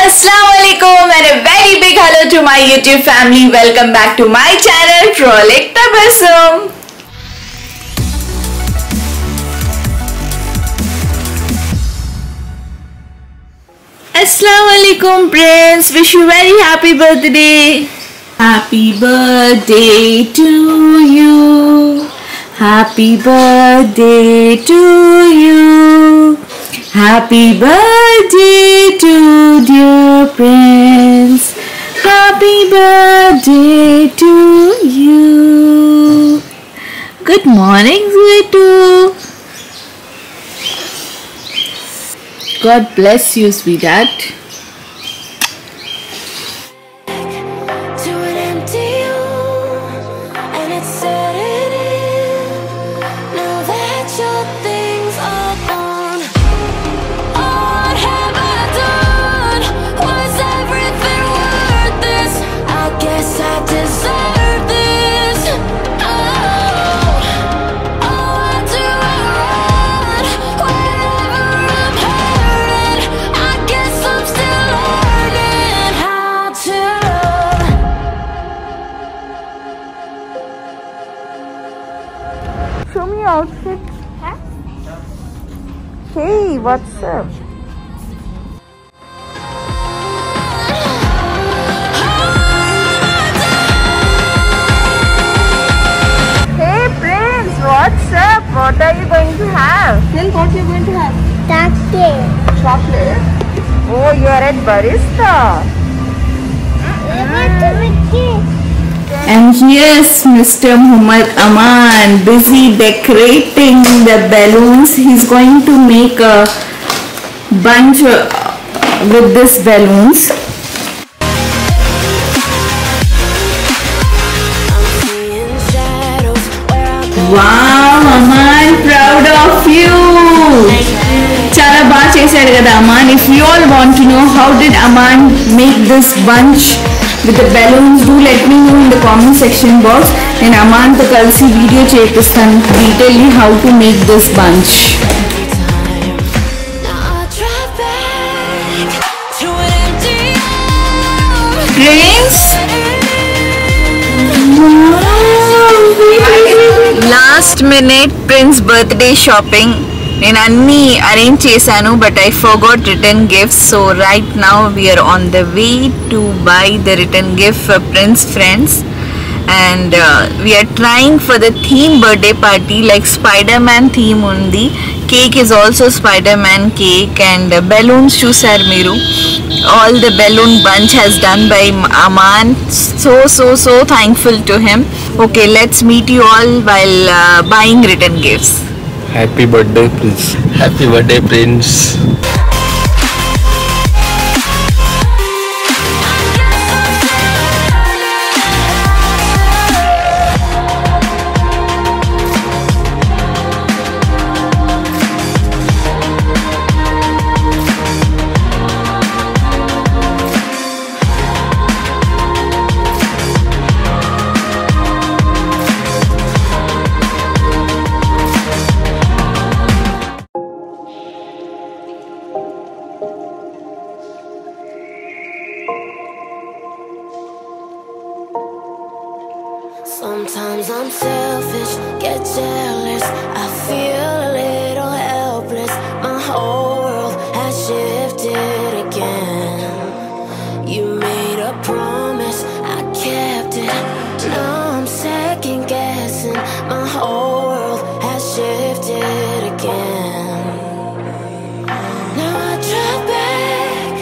Assalamualaikum and a very big hello to my YouTube family. Welcome back to my channel Frolic Tabassum. Assalamualaikum Prince. Wish you very happy birthday. Happy birthday to you. Happy birthday to you. Happy birthday to dear Prince. Happy birthday to you. Good morning, Sweetu. God bless you, sweetheart. Show me your outfit. Huh? Hey, what's up? Hey Prince, what's up? What are you going to have? Tell what you're going to have. Chocolate. Chocolate? Oh, you are at Barista. And here's Mr. Muhammad Aman busy decorating the balloons. He's going to make a bunch with these balloons. Wow, Aman, proud of you. Chala baat chesaru kada Aman. If you all want to know how did Aman make this bunch with the balloons, do let me know in the comment section box. And Aman to kalsi video chepistan detail how to make this bunch. Prince, last minute Prince birthday shopping. నేను అన్నీ arrange చేశాను but I forgot return gifts so right now we are on the way to buy the return gift for Prince friends and we are trying for the theme birthday party like Spider Man theme ఉంది. Cake is also Spider Man cake and balloons చూసారు మీరు. All the balloon bunch has done by Aman. So thankful to him. Okay, let's meet you all while buying return gifts. Happy birthday, Prince. Happy birthday, Prince. Sometimes I'm selfish, get jealous. I feel a little helpless. My whole world has shifted again. You made a promise, I kept it. Now I'm second guessing. My whole world has shifted again. Now I drive back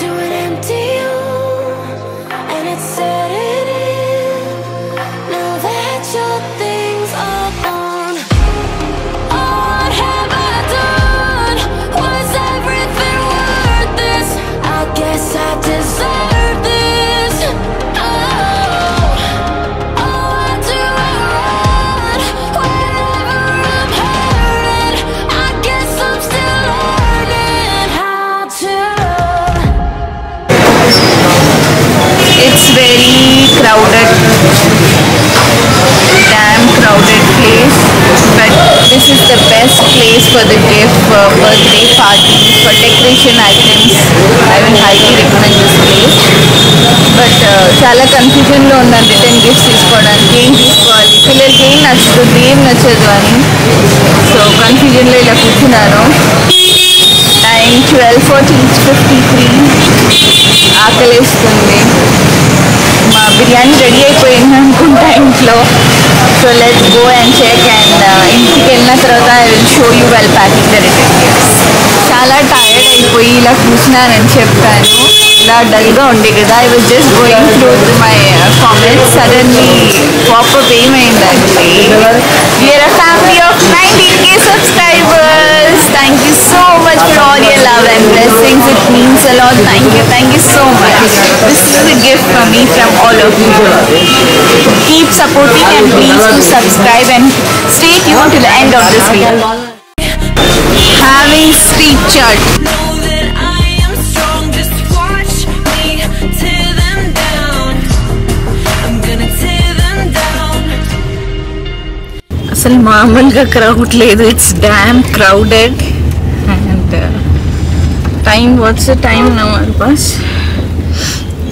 to an empty room, and it's setting in. Your things are gone. What have I done? Was everything worth this? I guess I deserve this. I do run whenever I'm hurting. I guess I'm still learning how to love. It's very crowded. Damn crowded place, but this is the best place for the gift, for birthday parties, for decoration items. I will highly recommend. చాలా కన్ఫ్యూజన్లో ఉన్నాను return gifts తీసుకోవడానికి. ఏం తీసుకోవాలి, పిల్లలకి ఏం నచ్చుతుంది ఏం నచ్చదు అని. సో కన్ఫ్యూజన్లో ఇలా కూర్చున్నాను. టైం 12:53. ఆకలిస్తుంది. మా బిర్యానీ రెడీ అయిపోయింది అనుకుంటా ఇంట్లో. So let's go and check. And ఇంటికి వెళ్ళిన తర్వాత I will show you well packing the return gifts. చాలా టైర్డ్ అయిపోయి ఇలా కూర్చున్నానని చెప్పాను. ఇలా డల్గా ఉండే కదా. I was just going through my comments. Suddenly pop up ఏమైందంటే we are a family of 19K subscribers. Thank you so much for all your love and blessings. It means a lot. Thank you so much. This is a gift for me from all of you. Keep supporting and please do subscribe and stay tuned till the end of this video. Having street chat. అసలు మామూలుగా crowd లేదు. It's dam crowded. And time what's the time now? Bus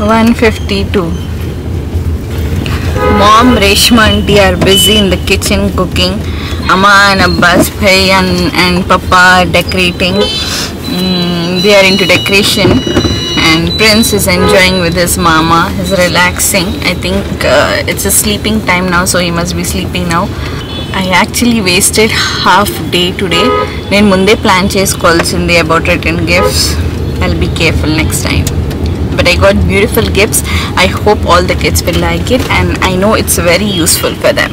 1:52. Mom, Reshma aunty are busy in the kitchen cooking. Amma and Abbas Bhai and Papa are decorating. They are into decoration. And Prince is enjoying with his mama. He's relaxing. I think it's a sleeping time now, so he must be sleeping now. I actually wasted half day today. నేను ముందే plan చేసుకోవాల్సింది about return gifts. I'll be careful next time. But I got beautiful gifts. I hope all the kids will like it, and I know it's very useful for them.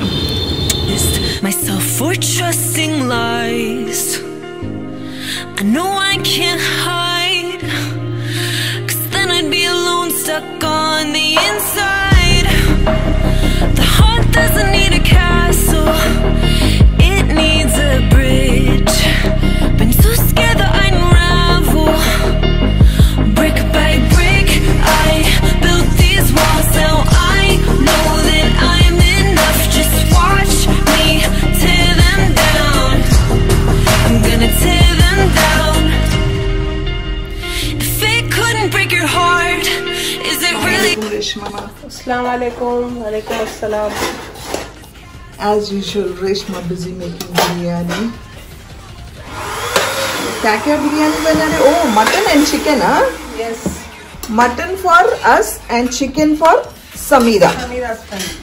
Myself for trusting lies. I know I can't hide, 'cause then I'd be alone, stuck on the inside. The heart doesn't need a castle, it needs a bridge. Been so scared that I'd unravel. Brick by brick, I built these walls. Now I know that I'm enough. Just watch me tear them down. I'm gonna tear them down. If it couldn't break your heart, is it really? Assalamu alaikum. Walaikum assalam. As usual, Reshma busy making biryani. क्या biryani बना रहे? Oh, mutton and chicken, huh? Yes. Mutton for us and chicken for Samira. Samira's family.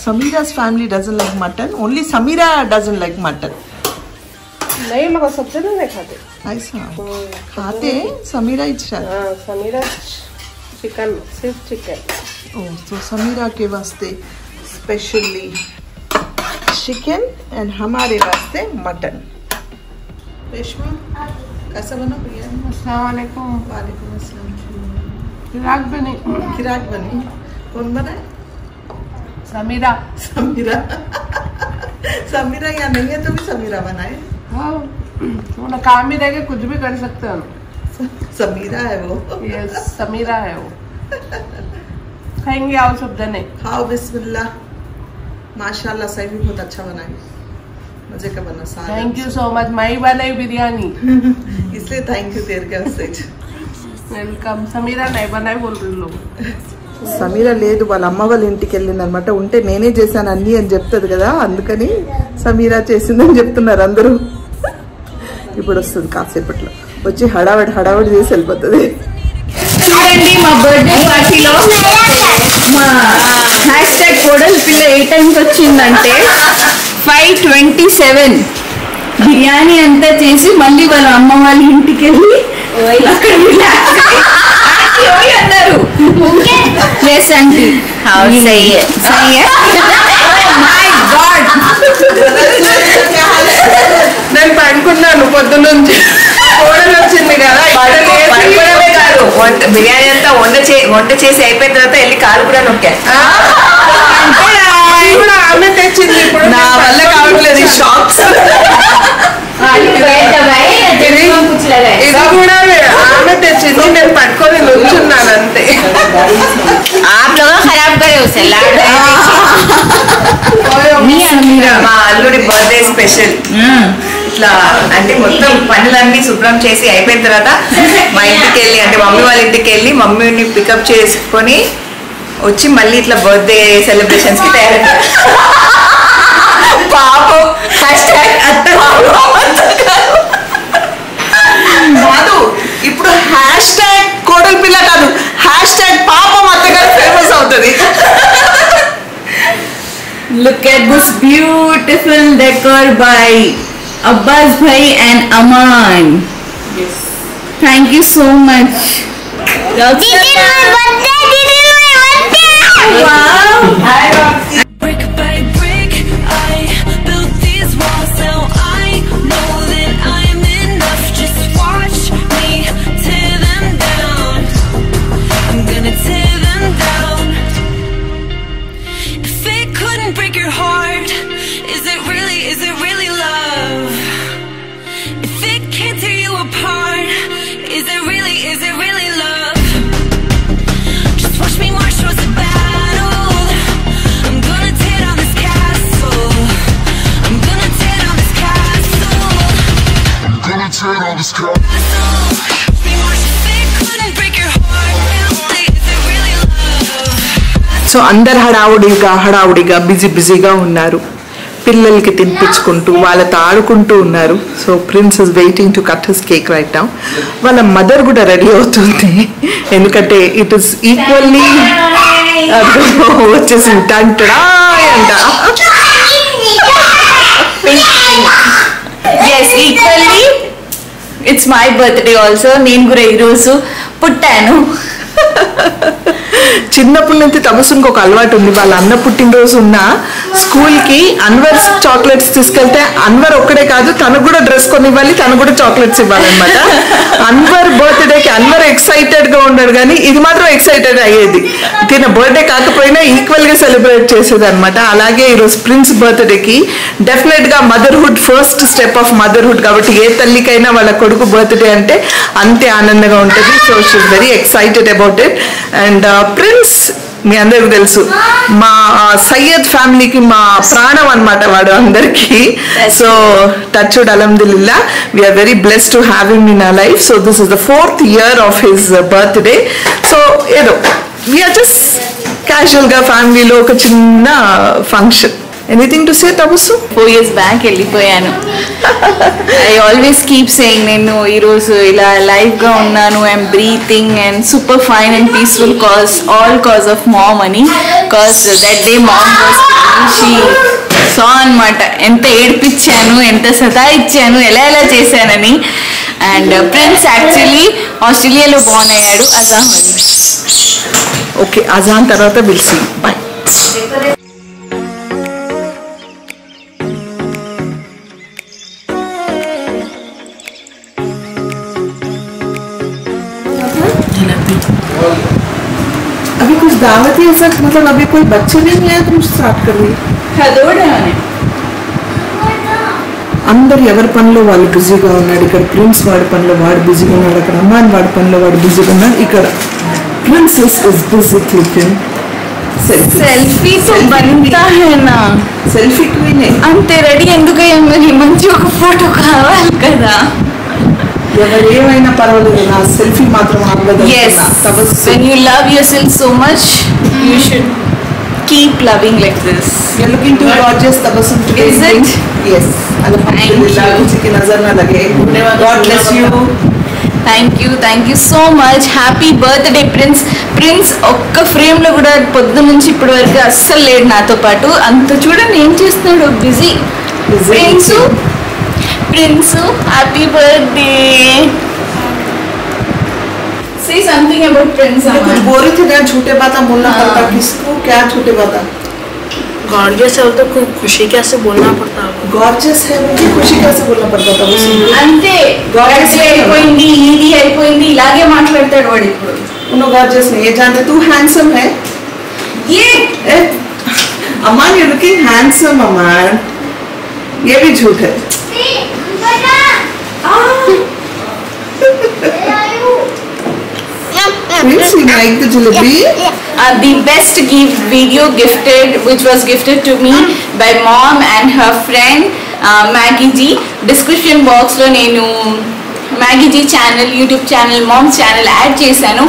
Samira's family doesn't like mutton. Only Samira doesn't like mutton. नहीं, मगर सबसे नहीं खाते. ऐसा खाते हैं. Samira इच्छा. हाँ, Samira चिकन, सिर्फ चिकन. Oh, so Samira के वास्ते स्पेशली चिकन एंड हमारे वास्ते मटन. रेशमा कैसा बना बिरयानी? अस्सलाम वालेकुम. वालेकुम अस्सलाम. चिराग बनी. चिराग बनी. कौन बनाए? समीरा. समीरा. समीरा या नहीं है तो भी समीरा बनाए. हाँ, वो ना काम ही रहेगा, कुछ भी कर सकते हैं. समीरा है वो. यस, समीरा है वो. खाएंगे आओ सब जने. खाओ बिस्मिल्लाह. माशाल्लाह सही भी बहुत अच्छा बनाए. मजे का बना सारा. Thank you so much. मैं ही बनाई बिरयानी. इसलिए थैंक यू तेरे का से. వెల్కమ్. సమీరా నై बनाई बोल रही लोग. సమీరా లేదు, వాళ్ళ అమ్మ వాళ్ళ ఇంటికి వెళ్ళింది అనమాట. ఉంటే నేనే చేశాను అన్ని అని చెప్తుంది కదా, అందుకని సమీరా చేసిందని చెప్తున్నారు అందరూ. ఇప్పుడు వస్తుంది కాసేపట్లో, వచ్చి హడావడి చేసి వెళ్ళిపోతుంది. చూడండి మా బర్త్డే పార్టీలో మా హ్యాష్ట్యాగ్ కోడలి పిల్ల ఏ టైంకి వచ్చిందంటే 5:27 బిర్యానీ అంతా చేసి మళ్ళీ వాళ్ళ అమ్మ వాళ్ళ ఇంటికి వెళ్ళి అక్కడ అన్నారు. Yes, aunty. How say it? Say it. Oh my God. నేను పడుకున్నాను పొద్దునుంచి. కోడలు వచ్చింది కదా, పడుకోవడమే కాదు, బిర్యానీ అంతా వంట చేసి అయిపోయిన తర్వాత వెళ్ళి కాలు కూడా నొక్కా. ఆమె తెచ్చింది. ఇప్పుడు నా వల్ల కావట్లేదు ఈ షాప్స్. ఇది కూడా ఆమె తెచ్చింది, నేను పట్టుకొని నుంచున్నాను అంతే. మా అల్లుడి బర్త్డే స్పెషల్ ఇట్లా అంటే మొత్తం పనులన్నీ శుభ్రం చేసి అయిపోయిన తర్వాత మా ఇంటికి వెళ్ళి, అంటే మమ్మీ వాళ్ళ ఇంటికి వెళ్ళి మమ్మీని పికప్ చేసుకొని వచ్చి మళ్ళీ ఇట్లా బర్త్డే సెలబ్రేషన్స్ కి తయారయ్యారు. పాపం కాదు ఇప్పుడు కోడలి పిల్ల కాదు పాపం అత్తగారు ఫేమస్ అవుతుంది. Look at this beautiful decor by Abbas Bhai and Aman. Yes. Thank you so much. Wow. Brick by brick, I built these walls. Now I know that I'm enough. Just watch me tear them down. I'm gonna tear them down. If it couldn't break your heart, is it really love? If it can't tear you apart, is it really love? Just watch me march towards the battle. I'm gonna tear down this castle. I'm gonna tear down this castle. I'm gonna tear down this castle. Watch me march. If it couldn't break your heart, is it really love? So అందరు హడావుడిగా బిజీగా ఉన్నారు. పిల్లలకి తినిపించుకుంటూ వాళ్ళతో ఆడుకుంటూ ఉన్నారు. So prince is waiting to cut his cake right now. వాళ్ళ mother కూడా రెడీ అవుతుంది, ఎందుకంటే ఇట్ ఇస్ ఈక్వల్లీ వచ్చేసి టంటడా అంట. Yes, equally. It's my birthday also. నేను కూడా ఈరోజు పుట్టాను. చిన్నప్పటి నుంచి తపస్సుకి ఒక అలవాటు ఉంది. వాళ్ళ అన్న పుట్టినరోజు ఉన్న స్కూల్కి అన్వర్ చాక్లెట్స్ తీసుకెళ్తే అన్వర్ ఒక్కడే కాదు తనకు కూడా డ్రెస్ కొనివ్వాలి, తనకు కూడా చాక్లెట్స్ ఇవ్వాలన్నమాట. అన్వర్ బర్త్డేకి అన్వర్ ఎక్సైటెడ్గా ఉన్నాడు, కానీ ఇది మాత్రం ఎక్సైటెడ్ అయ్యేది. తిన బర్త్డే కాకపోయినా ఈక్వల్గా సెలబ్రేట్ చేసేది అనమాట. అలాగే ఈరోజు ప్రిన్స్ బర్త్డేకి డెఫినెట్గా motherhood first step of motherhood కాబట్టి ఏ తల్లికైనా వాళ్ళ కొడుకు బర్త్డే అంటే అంతే ఆనందంగా ఉంటుంది. So she is very excited about it. And Prince మీ అందరికి తెలుసు మా సయ్యద్ ఫ్యామిలీకి మా ప్రాణం అన్నమాట వాడు అందరికి. సో టచ్వుడ్ అల్హమ్దులిల్లా we are very blessed to have him in our life. So this is the 4th year of his birthday. So ఏదో వీఆర్ జస్ట్ క్యాజువల్గా ఫ్యామిలీలో ఒక చిన్న ఫంక్షన్. ఎనీథింగ్ టు సే తపస్సు? 4 years బ్యాక్ వెళ్ళిపోయాను. ఐ ఆల్వేస్ కీప్ సేయింగ్ నేను ఈరోజు ఇలా లైవ్గా ఉన్నాను, I'm breathing and super fine and peaceful cause of mom అని. Cause that day mom she so అనమాట ఎంత ఏడ్పించాను, ఎంత సతాయిచ్చాను, ఎలా చేశానని. అండ్ ప్రిన్స్ యాక్చువల్లీ ఆస్ట్రేలియాలో బోర్న్ అయ్యాడు. అజాన్ ఓకే, అజాన్ తర్వాత విల్ సీ. బాయ్. अभी कुछ दावत है ऐसा, मतलब अभी कोई बच्चे नहीं आए तुम स्टार्ट कर रही? అందరు ఎవరి పనిలో వాళ్ళు బిజీగా ఉన్నాడు. ఇక్కడ ప్రిన్స్ వాడి పనిలో వాడు బిజీగా ఉన్నాడు, అక్కడ అమ్మాన్ వాడి పనిలో వాడు బిజీగా ఉన్నాడు, ఇక్కడ princess is busy clicking selfie తో बनता है ना. సెల్ఫీ క్వీన్ అంతే రెడీ ఎందుకు అయ్యామని మంచి ఒక ఫోటో కావాలి కదా. ఎవరేమైనా పర్వాలేదు, నా సెల్ఫీ మాత్రం ఆగదు. Yes, when you love yourself so much, you should keep loving like this. You're looking too gorgeous, Tabassum, today. Is it? Yes. Alhamdulillah, किसी की नजर ना लगे. God bless you. Thank you so much. Happy birthday Prince. Prince ఒక్క frame లో కూడా పొద్దు నుంచి ఇప్పటి వరకు అస్సలు లేడు నాతో పాటు. అంత చూడండి ఏం చేస్తున్నాడు, busy. Prince, happy birthday. Say something about Prince. कुछ बोल रही थी ना, झूठे बातें बोलना पड़ता किसको? क्या झूठे बातें? गॉर्जियस है तो खूब खुशी कैसे बोलना पड़ता है? गॉर्जियस है मुझे खुशी कैसे बोलना पड़ता था उसे? అంతే గॉर्जियस అయిపోయింది, ఇది అయిపోయింది, ఇలాగే మాట్లాడతాడు వాడు ఇప్పుడు. उन्होंने गॉर्जियस नहीं, ये जानते तू हैंडसम है. ये अमान यू लुकिंग हैंडसम अमान. ये भी झूठ है. Prince, you like the jalebi? The best video gifted, which was gifted to me by mom and her friend Maggie G. Description box lo nenu Maggie G channel, YouTube channel, mom's channel add chesanu.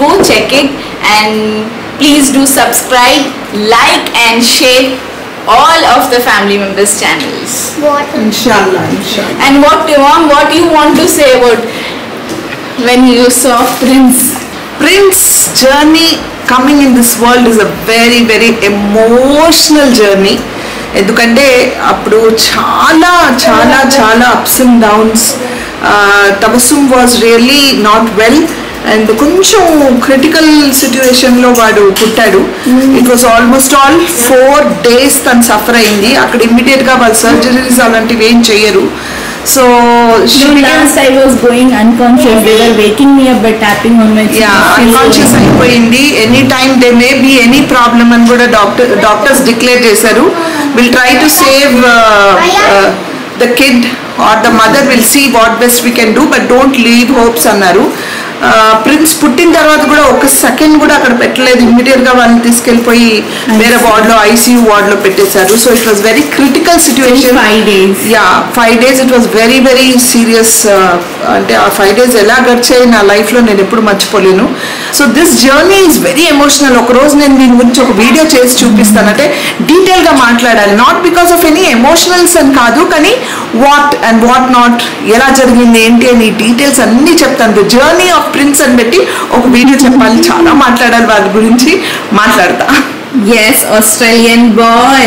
Go check it and Please do subscribe, like and share all of the family members' channels. Inshallah. And what you want to say about when you saw Prince journey coming in this world is a very very emotional journey. ఎందుకంటే అప్పుడు చాలా చాలా చాలా ups and downs. Tabassum was really not well and కొంచెం critical సిచ్యువేషన్లో వాడు పుట్టాడు. It was almost all 4 days తను సఫర్ అయింది. అక్కడ ఇమ్మీడియట్గా వాళ్ళు సర్జరీస్ అలాంటివి ఏం చెయ్యరు. So last I was going unconscious. They were waking me up by tapping on my chin. unconscious అయిపోయింది. Any time they may be any problem అని కూడా డాక్టర్స్ డిక్లేర్ చేశారు. Will try to save the kid or the mother will see what best we can do but don't leave hopes అన్నారు. Prince పుట్టిన తర్వాత కూడా ఒక second కూడా అక్కడ పెట్టలేదు. ఇమ్మీడియట్గా వాళ్ళని తీసుకెళ్ళిపోయి వేరే వార్డ్లో ఐసీయూ వార్డ్లో పెట్టేశారు. So it was very critical situation. 5 days it was very very serious. అంటే ఆ 5 days ఎలా గడిచాయి నా లైఫ్లో నేను ఎప్పుడు మర్చిపోలేను. So this journey is very emotional. ఒకరోజు నేను దీని గురించి ఒక వీడియో చేసి చూపిస్తాను. అంటే డీటెయిల్గా మాట్లాడాలి. Not because of any emotionals అని కాదు, కానీ వాట్ అండ్ వాట్ నాట్, ఎలా జరిగింది ఏంటి అని డీటెయిల్స్ అన్నీ చెప్తాను. ద జర్నీ ఆఫ్ ప్రిన్స్ అని పెట్టి ఒక వీడియో చెప్పాలి. చాలా మాట్లాడాలి వాళ్ళ గురించి. మాట్లాడతా. Yes, Australian boy.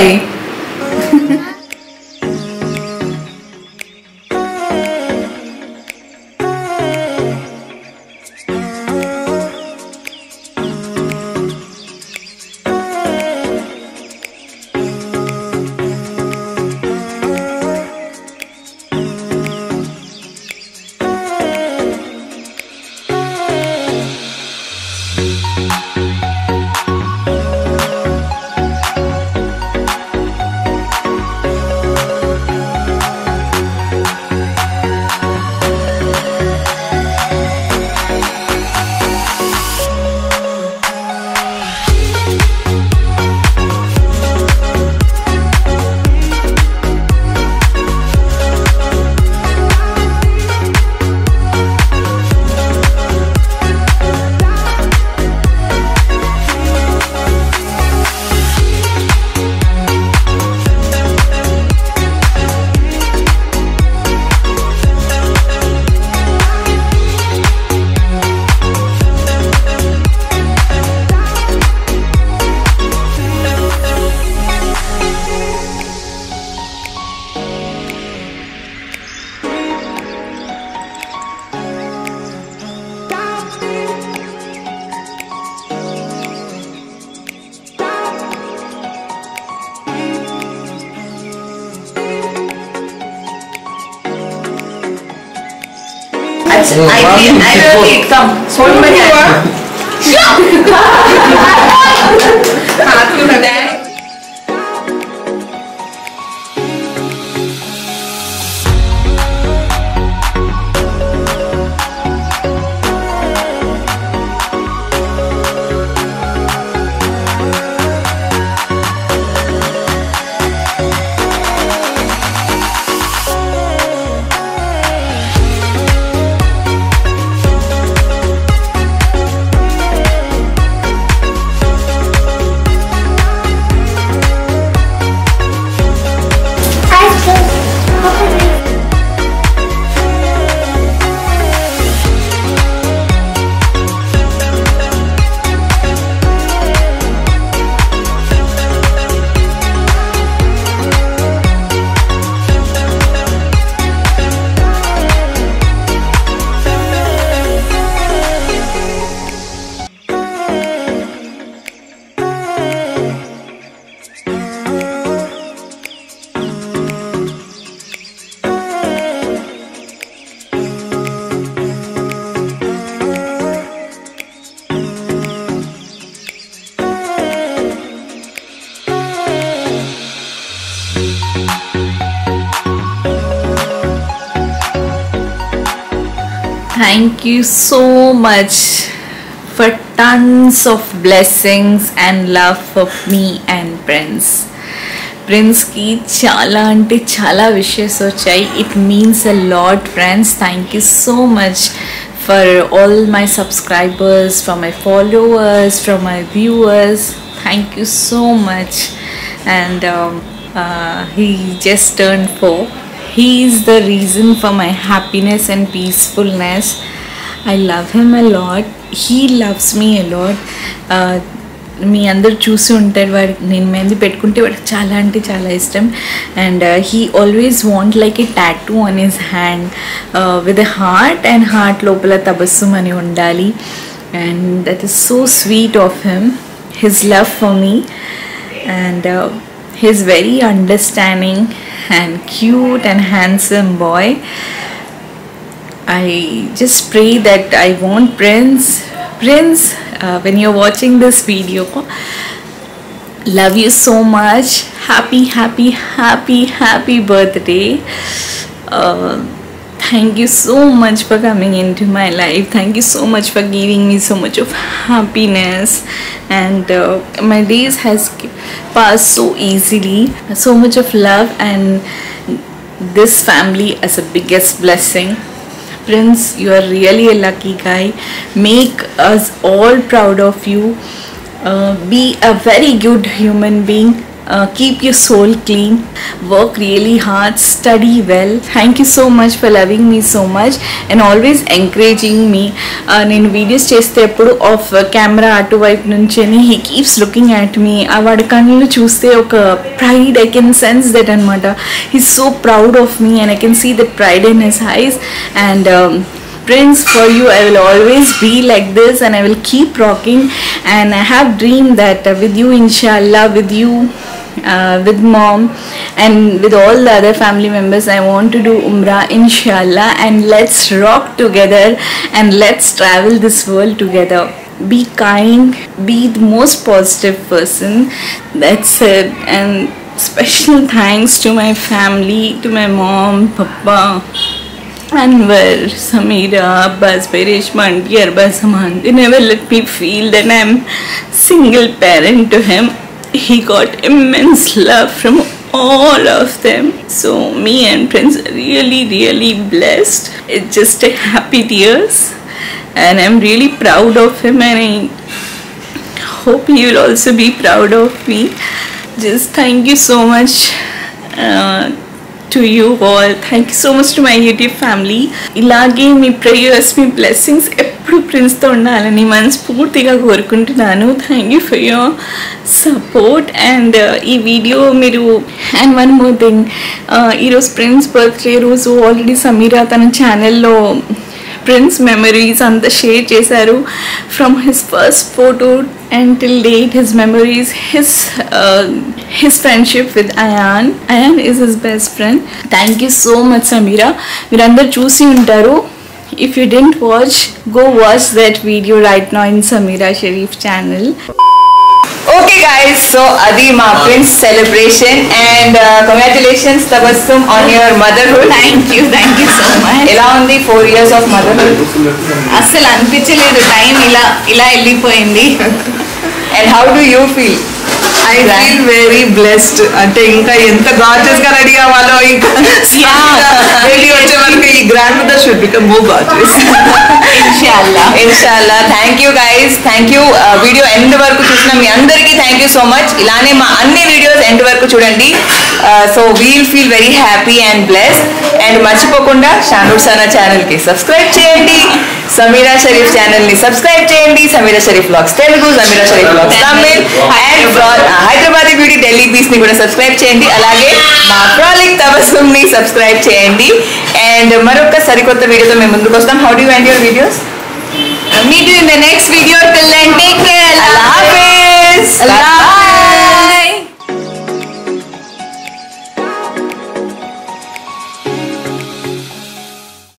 I will eat. Come, hold my hand. Thank you so much for tons of blessings and love for me and Prince. Prince ki chala ante chala wishes vachayi. It means a lot, friends. Thank you so much for all my subscribers, for my followers, for my viewers. Thank you so much. And he just turned 4. He is the reason for my happiness and peacefulness. I love him a lot. He loves me a lot. మీ అందరు చూసి ఉంటారు వాడికి నేను మెహందీ పెట్టుకుంటే వాడికి చాలా అంటే చాలా ఇష్టం. And he always want like A tattoo on his hand with a heart, and heart లోపల తబస్సుం అని ఉండాలి. And that is so sweet of him, his love for me. And he's very understanding and cute and handsome boy. I just pray that I want Prince, when you're watching this video, love you so much. Happy birthday. Thank you so much for coming into my life. Thank you so much for giving me so much of happiness. And my days has passed so easily. So much of love, and this family is a biggest blessing. Prince, you are really a lucky guy. Make us all proud of you. Be a very good human being. Keep your soul clean. Work really hard. Study well. Thank you so much for loving me so much and always encouraging me. నేను videos చేసేటప్పుడు of camera అటువైపు నుంచని he keeps looking at me. వాడి కళ్ళు చూస్తే ఒక pride, I can sense that అనమాట. He's so proud of me and I can see the pride in his eyes. And Prince, for you I will always be like this, and I will keep rocking. And I have dreamed that with you, inshallah, with you, with mom and with all the other family members, I want to do Umrah, inshallah. And let's rock together and let's travel this world together. Be kind, be the most positive person. That's it. And special thanks to my family, to my mom, papa, Anwar, Samira, Abbas, Reshma, Auntie, Arbaz, Saman. They never let me feel that I'm single parent to him. He got immense love from all of them. So me and Prince are really blessed. It's just a happy tears, and I'm really proud of him, and I hope he will also be proud of me. Just thank you so much to you all. Thank you so much to my YouTube family. ఇలాగే మీ prayers, మీ blessings ఎప్పుడు ప్రిన్స్తో ఉండాలని మనస్ఫూర్తిగా కోరుకుంటున్నాను. Thank you for your support. And ఈ video మీరు, and one more thing, ఈరోజు prince birthday రోజు already Sameera తన ఛానల్లో ప్రిన్స్ మెమరీస్ అంతా షేర్ చేశారు. From his first photo and till date, his memories, his friendship with Ayan. Ayan is his best friend. Thank you so much, Samira. Mirandaru chusi untaru. If you didn't watch, go watch that video right now in Samira Sharif channel. Okay guys, so adi ma Prince celebration, and congratulations Tabassum on your motherhood. Thank you so much. ఎలా ఉంది 4 years of motherhood? అసలు అనిపించలేదు time ఇలా వెళ్ళిపోయింది. And how do you feel? I feel very blessed. అంటే ఇంకా ఎంత gorgeous గా రెడీ అవ్వాలో, ఇంకా రెడీ వచ్చే వరకు ఈ grandmother should become more gorgeous. ఇన్షాల్లా. Thank you guys, thank you. Video end వరకు చూసిన మీ అందరికీ థ్యాంక్ యూ సో మచ్. ఇలానే మా అన్ని వీడియోస్ ఎండ్ వరకు చూడండి. So we'll feel very happy and blessed. And మర్చిపోకుండా షానూర్ సానా ఛానల్కి సబ్స్క్రైబ్ చేయండి, సమీరా షరీఫ్ ఛానల్ని సబ్స్క్రైబ్ చేయండి, Sameera Sharif vlogs Telugu, Sameera Sharif vlogs Tamil, and Hyderabadi beauty Delhi పీస్ని కూడా సబ్స్క్రైబ్ చేయండి. అలాగే మా ఫ్రాలిక్ తబస్సుమ్ని సబ్స్క్రైబ్ చేయండి. అండ్ మరొక సరికొత్త వీడియోతో మేము ముందుకు వస్తాం. How do you end your videos? Meet you in the next video. Till then, take care. Allah Hafiz.